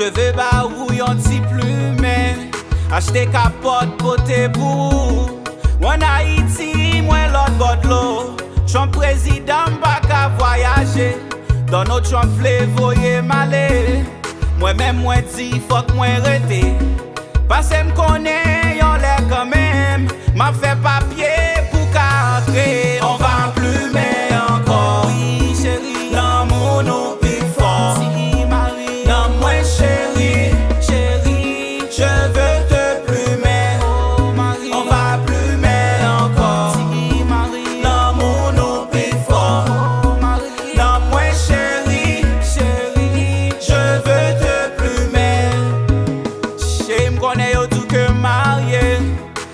Je veux barouille un petit plumet, acheter capote poté pour. En Haïti, moi l'autre bord de l'eau. Trump président pas qu'à voyager. Dans notre champ voyer malé. Moi-même moi dit faut que moi rete. Parce que m'connais yon l'air quand même. M'a fait papier pour qu'à entrer. On va plumer encore. Oui chérie, l'amour nous plus fort. Si Marie, non moi chérie, chérie, je veux te plumer. Oh Marie, on va plumer encore. Si Marie, l'amour nous plus fort. Oh Marie, non moi chérie, chérie, je veux te plumer. Chez m'connais yo tout que marié.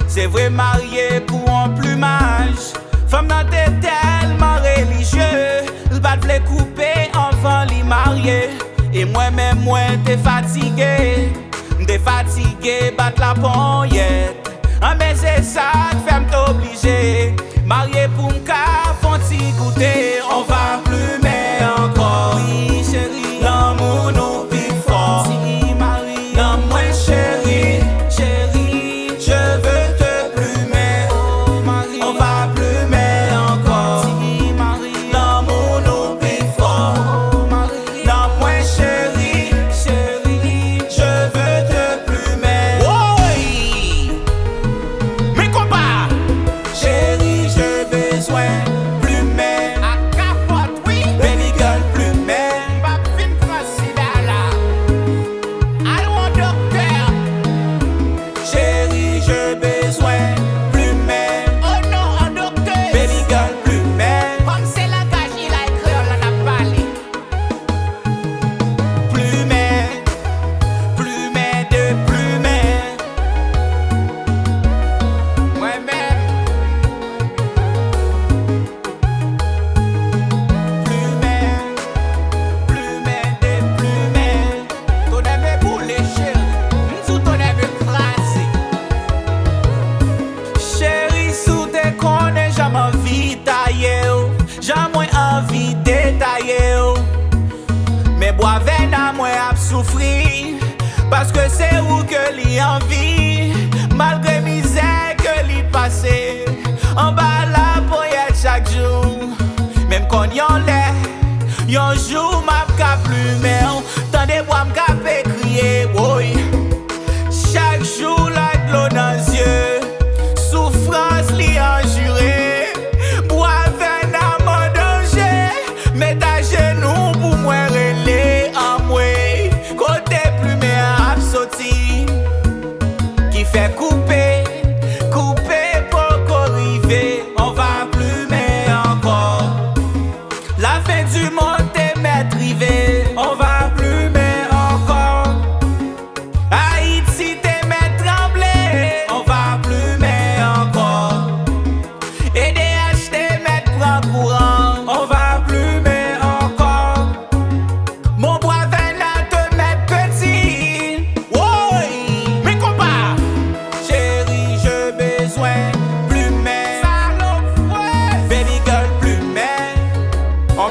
C'est vrai marié pour un plumage. Femme nan t'es tellement religieux. L'bat vle couper avant li marié. Et moi-même moi t'es fatigué. M'te fatigué bat la pognette. Ah mais c'est ça que fait m't'obligé. Marié pour m'ka font ti goûter. On va plumer encore. Oui chérie, l'amour nous plus fort. Si Marie, non moi chérie, chérie, je veux te plumer. Oh Marie, on va plumer encore. Si Marie, l'amour nous plus fort. Oh Marie, non moi chérie, chérie, je veux te plumer. Oui, mes compas, chérie, j'ai besoin plumer. À capote, oui, baby girl plumer. Pas fin principal là. Allons docteur. Chérie, j'ai besoin plumer. Oh non, un docteur. Baby girl plumer. Comme c'est langage, il a écrit, on en a parlé. Plumer, plumer de plumer. Moi-même. Plumer, plumer de plumer. Ton aimé pour les chéris, sous ton aimé crassé. Chérie, sous tes connais, jamais envie tailler, jamais envie détailler. Mais bois vin à moi à souffrir. Parce que c'est où que li envie. Malgré misère que li passé. En bas la poète chaque jour. Même quand yon l'est, yon jour m'a